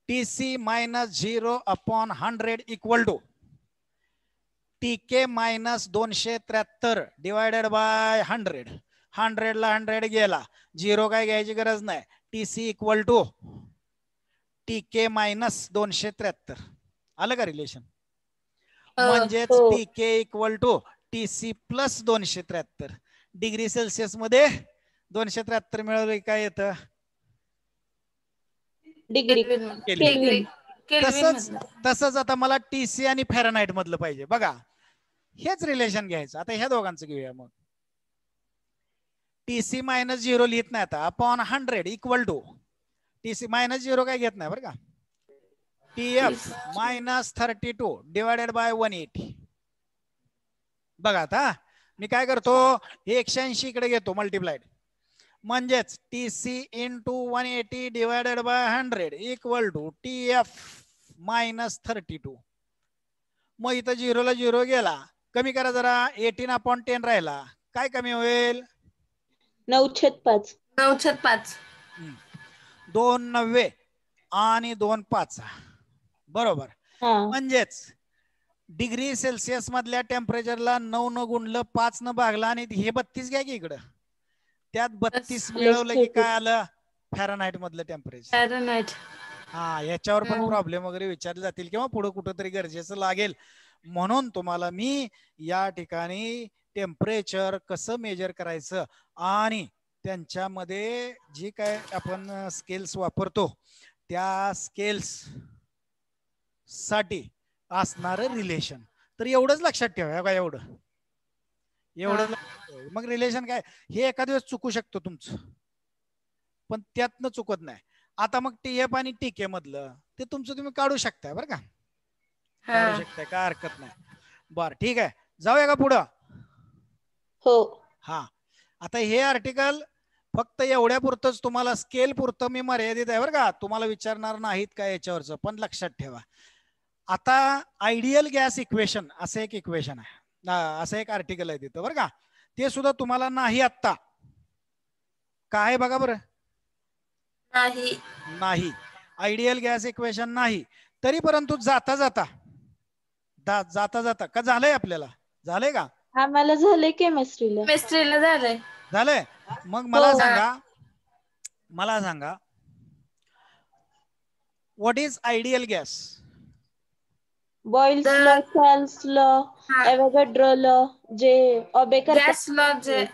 TC minus 0/100 equal to TK minus 273 divided by 100. 100 ला 100 गेला, 0 काय घ्यायची गरज नाही. TC equal to TK minus 273. आलं का रिलेशन? म्हणजेच हो. TK equal to TC plus 273. Degree Celsius मध्ये 273 मिळवलं काय येतं? डिग्री. केल्विन. तसंच आता मला TC आणि फॅरनहाइट मधलं पाहिजे. बघा, हेच रिलेशन घ्यायचं. आता ह्या दोघांचं घेऊया. मग TC मायनस 0 लिहित नाही आता, upon 100 equal to TC minus 0 काय घेत नाही बरं का, TF मायनस 32 डिवायडेड बाय 180. बघा, आता मी काय करतो, 180 इकडे घेतो मल्टिप्लाइड, म्हणजेच TC into 180 divided by 100 equal to TF minus 32. मग इथं 0 ला 0 गेला, कमी करा जरा, 18/10 राहिला, काय कमी होईल? 9/5. 9/5. 2 90 आणि 2 5 बरोबर. म्हणजेच डिग्री सेल्सिअस मधल्या टेम्परेचरला 9 न गुणलं, 5 न भागला, आणि हे 32 घ्या की इकडं, त्यात 32 मिळवलं की काय आलं? फॅरनहाइट मधलं टेम्परेचर. फॅरनहाइट. हा, याच्यावर पण प्रॉब्लेम वगैरे विचारले जातील किंवा पुढे कुठेतरी गरजेचं लागेल, म्हणून तुम्हाला मी या ठिकाणी टेम्परेचर कसं मेजर करायचं आणि त्यांच्यामध्ये जी काय आपण स्केल्स वापरतो त्या स्केल्स साठी असणार रिलेशन, तर एवढंच लक्षात ठेवा. का एवढं मग रिलेशन काय, हे एका दिवस चुकू शकतो तुमचं, पण त्यातनं चुकत नाही. आता मग TF आणि TK मधलं ते तुमचं तुम्ही काढू शकताय बरं का, काढू शकताय, काय हरकत नाही. बर, ठीक आहे, जाऊया का पुढं? हो. हा, आता हे आर्टिकल फक्त एवढ्या पुरतच तुम्हाला, स्केल पुरतं मी मर्यादित आहे बरं का, तुम्हाला विचारणार नाहीत का याच्यावरचं, पण लक्षात ठेवा. आता आयडियल गॅस इक्वेशन असं एक इक्वेशन आहे, असं एक आर्टिकल आहे तिथं बरं का, ते सुद्धा तुम्हाला नाही आत्ता. काय बघा बरं, नाही आयडियल गॅस इक्वेशन नाही. तरी परंतु जाता जाता का झालंय, आपल्याला झालंय का? आम्हाला झालंय केमिस्ट्रीला झालंय. मग मला सांगा what is ideal gas? Boyle's law, Charles law, Avogadro law, जे ओबे करतात. गॅस लॉ जे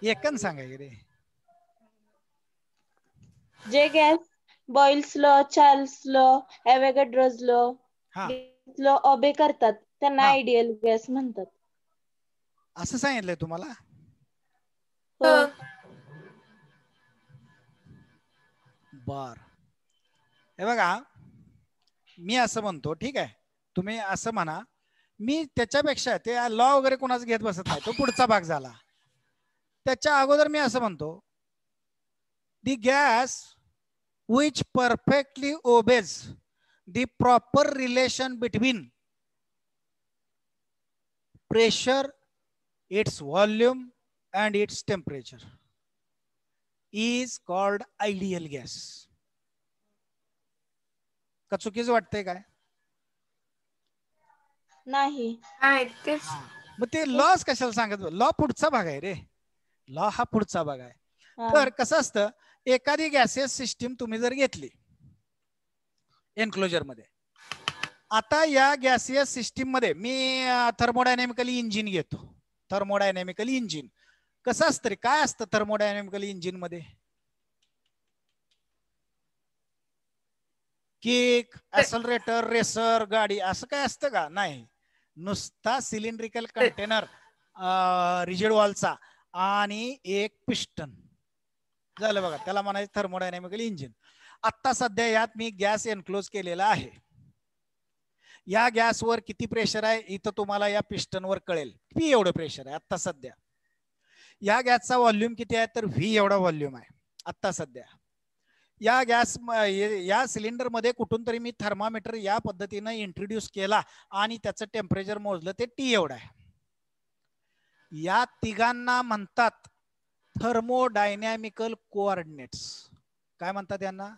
एकन सांगा रे. जे gas, Boyle's law, Charles law, Avogadro's law obey करतात त्यांना आयडियल गॅस म्हणतात. असं सांगितलंय तुम्हाला? हो. बर, हे बघा, मी असं म्हणतो, ठीक आहे, तुम्ही असं म्हणा, मी त्याच्यापेक्षा ते लॉ वगैरे कोणाच घेत बसत नाही, तो पुढचा भाग झाला. त्याच्या अगोदर मी असं म्हणतो, दी gas which perfectly obeys the proper relation between pressure, its volume and its temperature is called ideal gas. का चुकीचं वाटतंय काय? नाही. मग ते लॉस कशाला सांगत? लॉ पुढचा भाग आहे रे, लॉ हा पुढचा भाग आहे. तर कसं असतं, एखादी गॅसेस सिस्टीम तुम्ही जर घेतली एन्क्लोजर मध्ये, आता या गॅसियस सिस्टीम मध्ये मी थर्मोडायनॅमिकली इंजिन घेतो. थर्मोडायनॅमिकली इंजिन कसं असतं रे, काय असतं थर्मोडायनॅमिकली इंजिन मध्ये? किक, ऍक्सलरेटर, रेसर, गाडी असं काय असतं का? नाही, नुसता सिलेंड्रिकल कंटेनर रिजिड वॉलचा आणि एक पिस्टन झालं बघा, त्याला म्हणायचं थर्मोडायनॅमिकल इंजिन. आता सध्या यात मी गॅस एनक्लोज केलेला आहे. या गॅसवर किती प्रेशर आहे इथं तुम्हाला या पिस्टनवर कळेल. P एवढं प्रेशर आहे आता सध्या. या गॅसचा व्हॉल्यूम किती आहे तर V एवढा व्हॉल्यूम आहे आता सध्या. या गॅस या सिलेंडर मध्ये कुठून तरी मी थर्मामीटर या पद्धतीने इंट्रोड्यूस केला आणि त्याचं टेम्परेचर मोजलं ते T एवढं आहे. या तिघांना म्हणतात थर्मोडायनॅमिकल कोऑर्डिनेट्स. काय म्हणतात यांना?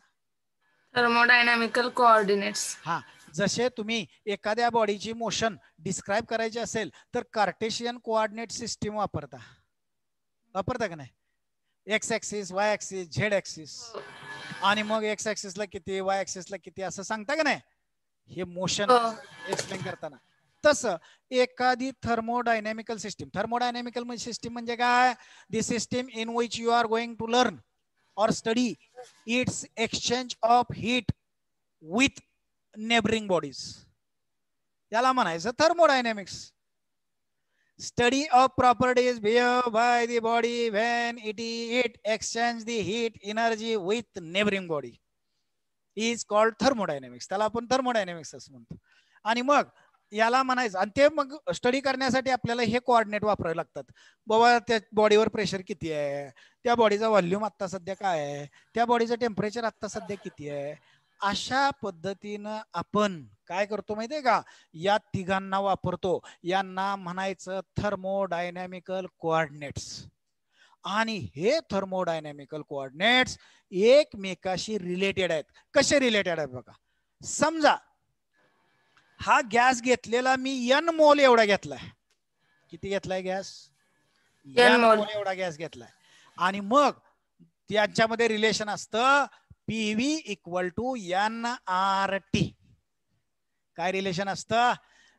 थर्मोडायनॅमिकल कोऑर्डिनेट्स. हा, जसे तुम्ही एखाद्या बॉडीची मोशन डिस्क्राईब करायची असेल तर कार्टेशियन कोऑर्डिनेट सिस्टीम वापरता का नाही? X axis, Y axis, Z axis, आणि मग एक्स ऍक्सिसला किती, वाय ऍक्सिसला किती असं सांगता का नाही हे मोशन एक्सप्लेन करताना. तसं एखादी थर्मोडायनॅमिकल सिस्टीम म्हणजे काय? The system in which you are going to learn or study its exchange of heat with neighboring bodies. याला म्हणायचं thermodynamics. Study of properties behaved by the body when it exchange the heat energy with neighboring body is called thermodynamics. त्याला आपण thermodynamics असं म्हणतो. आणि मग याला म्हणायचं, आणि ते मग स्टडी करण्यासाठी आपल्याला हे कोऑर्डिनेट वापरावे लागतात. बाबा त्या बॉडीवर प्रेशर किती आहे, त्या बॉडीचा व्हॉल्यूम आता सध्या काय आहे, त्या बॉडीचं टेम्परेचर आता सध्या किती आहे. अशा पद्धतीनं आपण काय करतो माहितीये का, या तिघांना वापरतो. यांना म्हणायचं थर्मोडायनॅमिकल कोऑर्डिनेट्स. आणि हे थर्मोडायनॅमिकल कोऑर्डिनेट्स एकमेकाशी रिलेटेड आहेत. कसे रिलेटेड आहेत बघा. समजा हा गॅस घेतलेला मी N मोल एवढा घेतलाय. किती घेतलाय गॅस? N मोल एवढा गॅस घेतलाय. आणि मग त्यांच्यामध्ये रिलेशन असतं PV इक्वल टू NRT. काय रिलेशन असतं?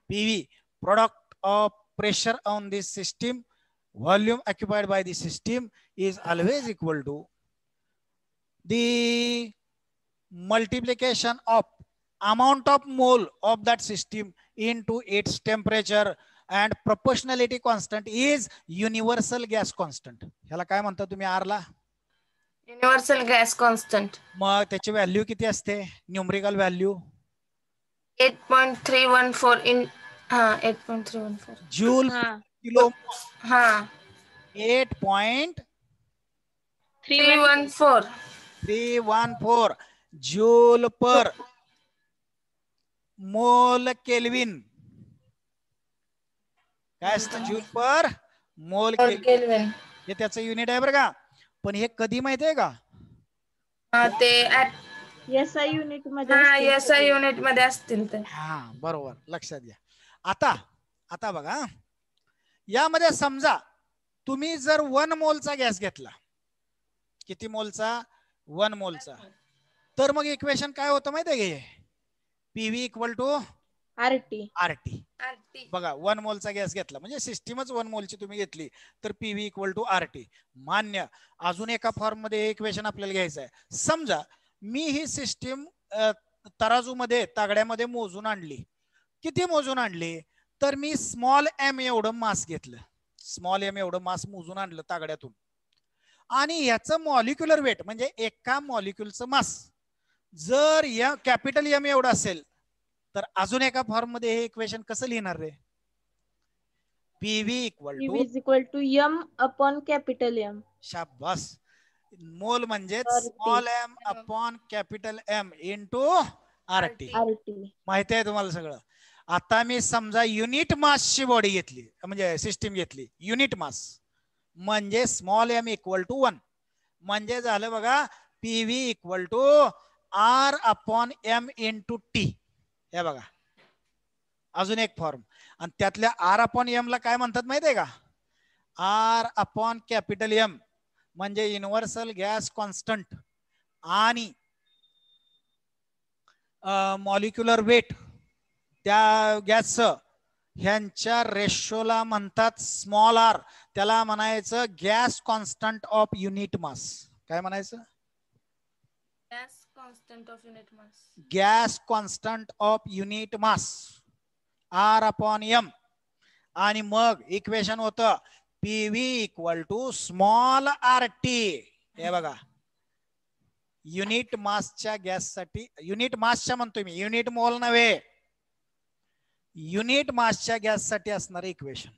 PV product of pressure on this system, volume occupied by this system is always equal to the multiplication of amount of mole of that system into its temperature and proportionality constant is universal gas constant. ह्याला काय म्हणता तुम्ही? R ला युनिव्हर्सल गॅस कॉन्स्टंट. मग त्याची व्हॅल्यू किती असते? Numerical value 8.314 in 8.314 joule kilo. 8.314 joule पर मोल केल्विन. काय असतं? जूल पर मोल केल्विन हे त्याचं युनिट आहे बरं का. पण हे कधी माहितीये का? ते SI युनिट मध्ये SI युनिट मध्ये असतील ते. हा बरोबर, लक्षात घ्या. आता बघा, यामध्ये समजा तुम्ही जर 1 मोलचा गॅस घेतला. किती मोलचा? 1 मोलचा. तर मग इक्वेशन काय होतं माहितीये का? PV equal to RT. बघा 1 मोलचा गॅस घेतला म्हणजे सिस्टीमच 1 मोलची तुम्ही घेतली तर PV इक्वल टू RT मान्य. अजून एका फॉर्म मध्ये इक्वेशन आपल्याला घ्यायचं आहे. समजा मी ही सिस्टीम तराजू मध्ये तागड्यामध्ये मोजून आणली. किती मोजून आणली? तर मी स्मॉल m एवढं मास घेतलं. स्मॉल m एवढं मास मोजून आणलं तागड्यातून. आणि याचं मॉलिक्युलर वेट म्हणजे एका मॉलिक्युलचं मास जर या कॅपिटल M एवढं असेल तर अजून एका फॉर्म मध्ये हे इक्वेशन कसं लिहिणार रे? PV equal to M upon capital M. शाबास. मोल म्हणजे small m upon capital M into RT. माहिती आहे तुम्हाला सगळं. आता मी समजा युनिट मासची बॉडी घेतली म्हणजे सिस्टीम घेतली. युनिट मास म्हणजे स्मॉल m इक्वल टू 1 म्हणजे झालं बघा PV equal to R upon M into T. हे बघा अजून एक फॉर्म. आणि त्यातल्या R अपॉन M ला काय म्हणतात माहितीये का? R अपॉन कॅपिटल M म्हणजे युनिव्हर्सल गॅस कॉन्स्टंट आणि मॉलिक्युलर वेट त्या गॅसचं ह्यांच्या रेशोला म्हणतात स्मॉल r. त्याला म्हणायचं gas constant of unit mass. काय म्हणायचं? Gas constant of unit mass. Gas constant of unit mass R upon M. आणि मग इक्वेशन होतं PV equal to small RT. हे बघा युनिट मासच्या गॅससाठी, युनिट मासच्या म्हणतोय मी, युनिट मोल नव्हे. युनिट मासच्या गॅससाठी असणारे इक्वेशन,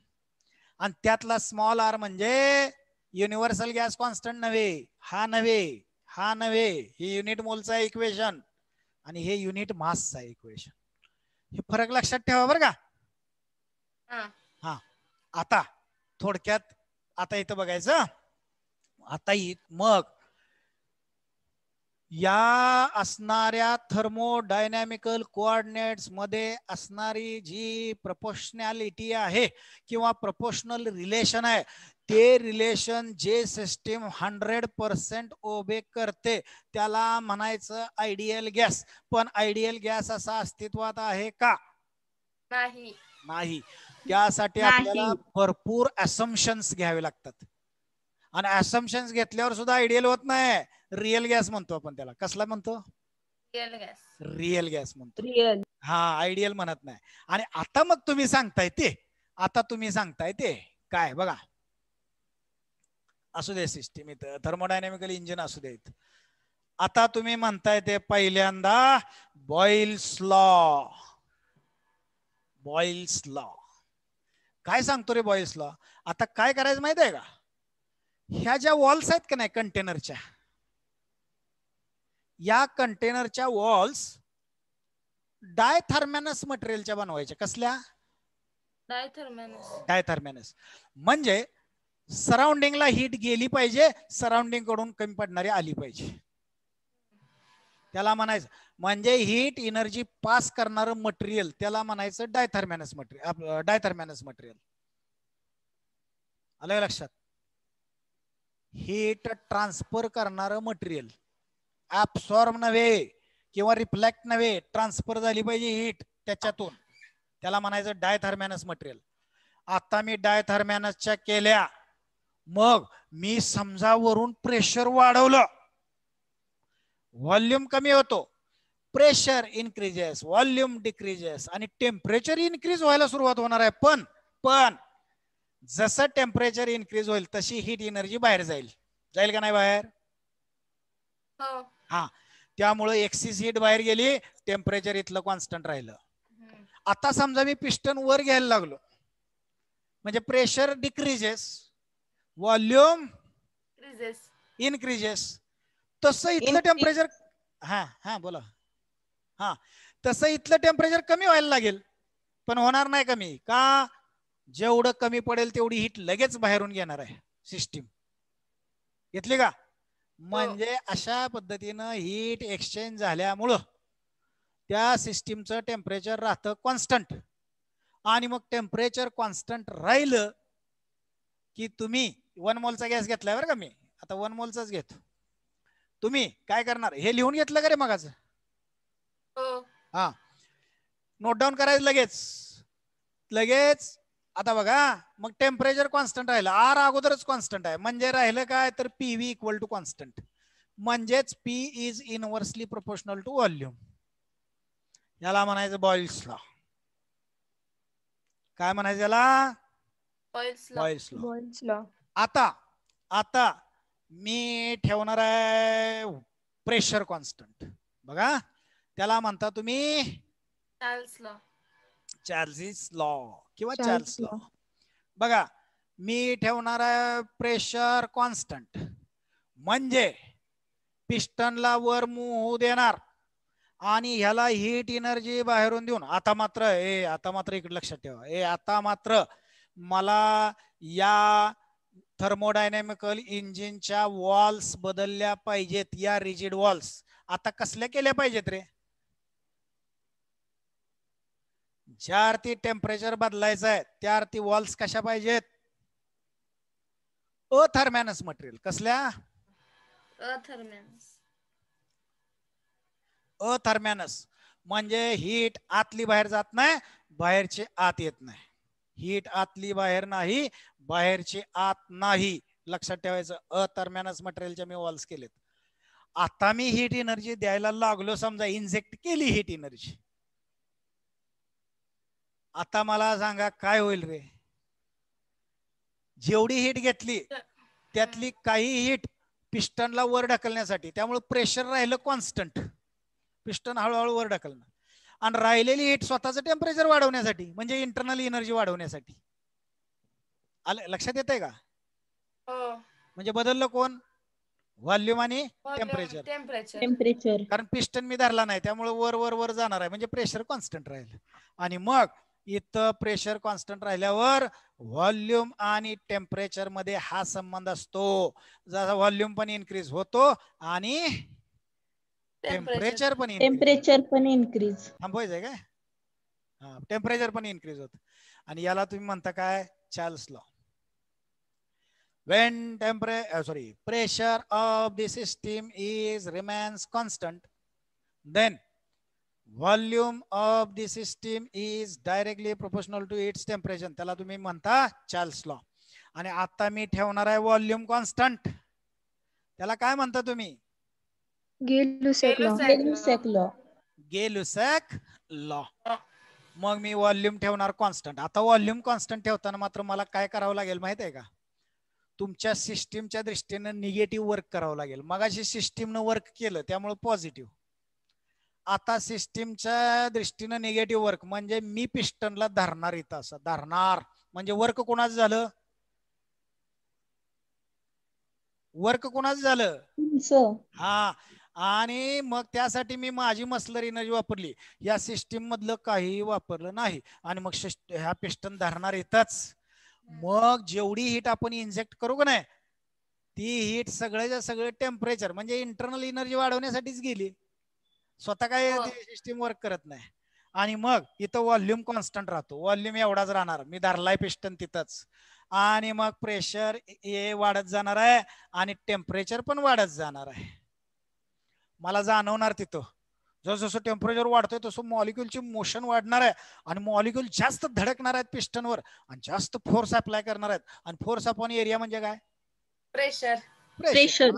आणि त्यातला स्मॉल आर म्हणजे युनिव्हर्सल गॅस कॉन्स्टंट नव्हे, हा नव्हे, हा नव्हे, हे युनिट मोलचा इक्वेशन आणि हे युनिट मासचा इक्वेशन. हे फरक लक्षात ठेवा बरं का. हा आता थोडक्यात आता इथं बघायचं. आता मग या असणाऱ्या थर्मोडायनॅमिकल कोऑर्डिनेट्स मध्ये असणारी जी प्रपोर्शनॅलिटी आहे किंवा प्रपोर्शनल रिलेशन आहे, ते रिलेशन जे सिस्टीम 100% ओबे करते त्याला म्हणायचं आयडियल गॅस. पण आयडियल गॅस असा अस्तित्वात आहे का? नाही. नाही. त्यासाठी आपल्याला भरपूर असम्पशन्स घ्यावे लागतात, आणि असम्पशन्स घेतल्यावर सुद्धा आयडियल होत नाही. रिअल गॅस म्हणतो आपण त्याला. कसला म्हणतो? Real gas. रिअल गॅस म्हणतो. रिअल. हा, आयडियल म्हणत नाही. आणि आता मग तुम्ही सांगताय ते, आता तुम्ही सांगताय ते काय बघा, असू दे सिस्टीम इथं थर्मोडायनॅमिकल इंजिन असू देत. आता तुम्ही म्हणताय ते पहिल्यांदा बॉइल्स लॉ. बॉइल्स लॉ काय सांगतो रे बॉइल्स लॉ? आता काय करायचं माहित आहे का, ह्या ज्या वॉल्स आहेत का नाही कंटेनरच्या, या कंटेनरच्या वॉल्स डायथर्मॅनस मटेरियलच्या बनवायच्या. कसल्या? डायथर्मॅनस. डायथर्मॅनस म्हणजे सराउंडिंगला हीट गेली पाहिजे, सराउंडिंग कडून कमी पडणारी आली पाहिजे, त्याला म्हणायचं. म्हणजे हीट एनर्जी पास करणारं मटेरियल त्याला म्हणायचं डायथर्मॅनस मटेरियल. डायथर्मॅनस मटेरियल आलं लक्षात? हीट ट्रान्सफर करणारं मटेरियल, ऍब्सॉर्ब नव्हे किंवा रिफ्लेक्ट नव्हे, ट्रान्सफर झाली पाहिजे हीट त्याच्यातून, त्याला म्हणायचं डायथर्मॅनस मटेरियल. आता मी डायथर्मॅनसच्या केल्या, मग मी समजा वरून प्रेशर वाढवलं, व्हॉल्यूम कमी होतो, प्रेशर इन्क्रीजेस, व्हॉल्यूम डिक्रीजेस, आणि टेम्परेचर इन्क्रीज व्हायला सुरुवात होणार आहे. पण जसं टेम्परेचर इन्क्रीज होईल तशी हीट एनर्जी बाहेर जाईल. जाईल का नाही बाहेर? हो. हा, त्यामुळे एक्सिस हीट बाहेर गेली, टेम्परेचर इथलं कॉन्स्टंट राहिलं. आता समजा मी पिस्टन वर घ्यायला लागलो, म्हणजे प्रेशर डिक्रीजेस, व्हॉल्यूम इन्क्रीजेस. तसं इथलं टेम्परेचर, हा बोला, हा तसं इथलं टेम्परेचर कमी व्हायला लागेल. पण होणार नाही कमी का? जेवढं कमी पडेल तेवढी हीट लगेच बाहेरून घेणार आहे सिस्टीम. घेतली का? म्हणजे अशा पद्धतीनं हीट एक्सचेंज झाल्यामुळं त्या सिस्टीमचं टेम्परेचर राहतं कॉन्स्टंट. आणि मग टेम्परेचर कॉन्स्टंट राहिलं की तुम्ही 1 मोलचा गॅस घेतलाय बरं का, मी आता 1 मोलचाच घेतो. तुम्ही काय करणार, हे लिहून घेतलं का रे मगाच? हा, नोट डाऊन करायचं लगेच. आता बघा, मग टेम्परेचर कॉन्स्टंट राहिलं, आर अगोदरच कॉन्स्टंट आहे, म्हणजे राहिलं काय तर पीव्ही इक्वल टू कॉन्स्टंट, म्हणजेच P is inversely proportional to volume. याला म्हणायचं बॉइल्स लॉ. काय म्हणायचं याला? Boyle's law. आता मी ठेवणार आहे प्रेशर कॉन्स्टंट. बघा, त्याला म्हणता तुम्ही चार्ल्स लॉ किंवा चार्ल्स लॉ. बघा, मी ठेवणार आहे प्रेशर कॉन्स्टंट, म्हणजे पिस्टनला वर मूव्ह होऊ देणार आणि ह्याला हीट एनर्जी बाहेरून देऊन. आता मात्र इकडे लक्षात ठेवा, आता मात्र मला या थर्मोडायनॅमिकल इंजिनच्या वॉल्स बदलल्या पाहिजेत. या रिजिड वॉल्स आता कसल्या केल्या पाहिजेत रे? ज्या अर्थी टेम्परेचर बदलायचं आहे त्या अर्थी वॉल्स कशा पाहिजेत? अथर्मॅनस मटेरियल. कसल्या? अथर्मॅनस म्हणजे हीट आतली बाहेर जात नाही, बाहेरचे आत येत नाही. हीट आतली बाहेर नाही, बाहेरचे आत नाही. लक्षात ठेवायचं. अथर्मॅनस मटेरियलच्या मी वॉल्स केलेत. आता मी हीट एनर्जी द्यायला लागलो, समजा इंजेक्ट केली हीट एनर्जी. आता मला सांगा काय होईल रे? जेवढी हीट घेतली त्यातली काही हीट पिस्टनला वर ढकलण्यासाठी, त्यामुळे प्रेशर राहिलं कॉन्स्टंट, पिस्टन हळूहळू वर ढकलणार. आणि राहिलेली हीट स्वतःचं टेम्परेचर वाढवण्यासाठी म्हणजे इंटरनल एनर्जी वाढवण्यासाठी. आलं लक्षात येतंय का? हो. म्हणजे बदललं कोण? व्हॉल्यूम आणि टेम्परेचर. टेम्परेचर. कारण पिस्टन मी धरला नाही त्यामुळे वर वर वर जाणार आहे म्हणजे प्रेशर कॉन्स्टंट राहील. आणि मग इथं प्रेशर कॉन्स्टंट राहिल्यावर व्हॉल्यूम आणि टेम्परेचर मध्ये हा संबंध असतो. जसा व्हॉल्यूम पण इन्क्रीज होतो आणि टेम्परेचर पण इन्क्रीज. थांबवायचंय काय? हा, टेम्परेचर पण इन्क्रीज होत. आणि याला तुम्ही म्हणता काय? Charles law. When pressure of the system remains constant, then volume of the system is directly proportional to its temperature. त्याला तुम्ही म्हणता चार्ल्स लॉ. आणि आता मी ठेवणार आहे व्हॉल्यूम कॉन्स्टंट. त्याला काय म्हणता तुम्ही? गे-लुसॅक लॉ. गे-लुसॅक लॉ. मग मी व्हॉल्यूम ठेवणार कॉन्स्टंट. आता व्हॉल्यूम कॉन्स्टंट ठेवताना मात्र मला काय करावं लागेल माहित आहे का? तुमच्या सिस्टीमच्या दृष्टीनं निगेटिव्ह वर्क करावं लागेल. मगाशी सिस्टीमनं वर्क केलं त्यामुळे पॉझिटिव्ह. आता सिस्टीमच्या दृष्टीनं निगेटिव्ह वर्क म्हणजे मी पिस्टनला धरणार इथं असं धरणार म्हणजे वर्क कोणाचं झालं? वर्क कोणाचं झालं? हा. आणि मग त्यासाठी मी माझी मसलर एनर्जी वापरली. या सिस्टीम मधलं काहीही वापरलं नाही आणि मग ह्या पिस्टन धरणार इथंच. मग जेवढी हीट आपण इंजेक्ट करू का नाही ती हीट सगळ्याच्या सगळे टेम्परेचर म्हणजे इंटरनल एनर्जी वाढवण्यासाठीच गेली. स्वतः काय सिस्टीम वर्क करत नाही. आणि मग इथं व्हॉल्यूम कॉन्स्टंट राहतो. व्हॉल्यूम एवढाच राहणार. मी धरलाय पिस्टन तिथंच. आणि मग प्रेशर हे वाढत जाणार आहे आणि टेम्परेचर पण वाढत जाणार आहे. मला जाणवणार तिथं जसं टेम्परेचर वाढतंय तसं मॉलिक्युलची मोशन वाढणार आहे आणि मॉलिक्युल जास्त धडकणार आहेत पिस्टनवर आणि जास्त फोर्स अप्लाय करणार आहेत. आणि फोर्स अपॉन एरिया म्हणजे काय? प्रेशर.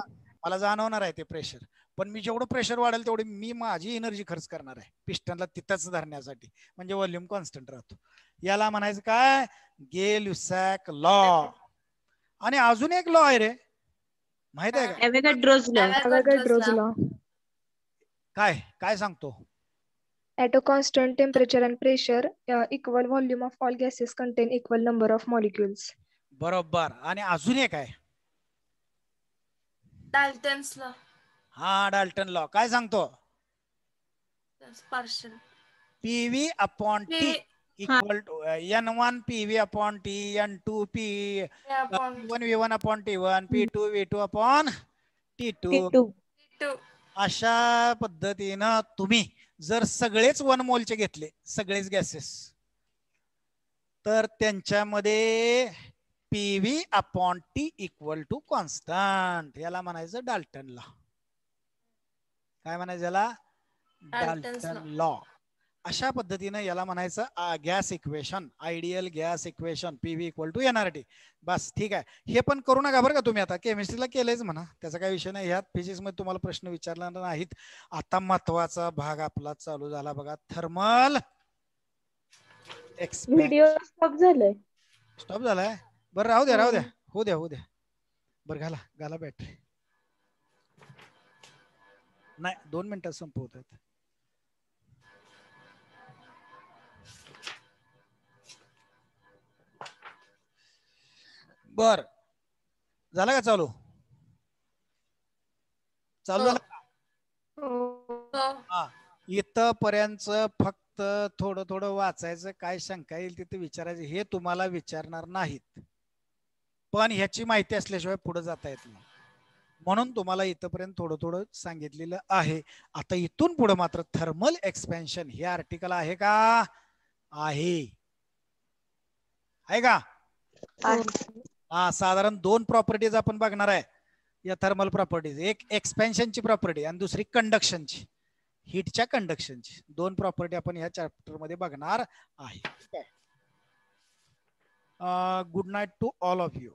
मला जाणवणार आहे ते प्रेशर. पण मी जेवढं प्रेशर वाढेल तेवढी मी माझी एनर्जी खर्च करणार आहे पिस्टनला तिथंच धरण्यासाठी म्हणजे व्हॉल्यूम कॉन्स्टंट राहतो. याला म्हणायचं काय? गे-लुसॅक लॉ. आणि अजून एक लॉ आहे रे माहित आहे का? ॲव्होगाड्रोज लॉ. काय काय सांगतो? At a constant temperature and pressure, equal volume of all gases contain equal number of molecules. बरोबर. आणि अजून एक आहे डाल्टन्स लॉ. हा डाल्टन लॉ. काय सांगतो? Partial PV upon T equal to N1 PV upon T N2 P1 V1 upon T1 P2 V2 upon T2. अशा पद्धतीनं तुम्ही जर सगळेच 1 मोलचे घेतले सगळेच गॅसेस तर त्यांच्यामध्ये PV upon T equal to constant. याला म्हणायचं डाल्टन लॉ. काय म्हणायचं याला? Dalton law. अशा पद्धतीने याला म्हणायचं gas equation, ideal gas equation PV equal to NRT. बस ठीक आहे. हे पण करू नका बरं का तुम्ही. आता केमिस्ट्रीला केलंयच म्हणा त्याचा काही विषय नाही. ह्यात फिजिक्स मध्ये तुम्हाला प्रश्न विचारला नाहीत. आता महत्वाचा भाग आपला चालू झाला बघा. थर्मल व्हिडिओ स्टॉप झालाय. स्टॉप झालाय. बरं राहू द्या राहू द्या. होऊ द्या. बरं घाला बॅटरी. नाही 2 मिनिटात संपवतात. बर झालं का चालू झालं हा. इथपर्यंत फक्त थोडं वाचायचं. काय शंका येईल तिथे विचारायचं. हे तुम्हाला विचारणार नाहीत पण ह्याची माहिती असल्याशिवाय पुढे जाता येत नाही म्हणून तुम्हाला इथपर्यंत थोडं सांगितलेलं आहे. आता इथून पुढे मात्र थर्मल एक्सपेन्शन हे आर्टिकल आहे का? आहे का? हा. साधारण 2 प्रॉपर्टीज आपण बघणार आहे या थर्मल प्रॉपर्टीज. एक एक्सपेन्शनची प्रॉपर्टी आणि दुसरी कंडक्शनची, हीटच्या कंडक्शनची. 2 प्रॉपर्टी आपण ह्या चॅप्टर मध्ये बघणार आहे. Good night to all of you.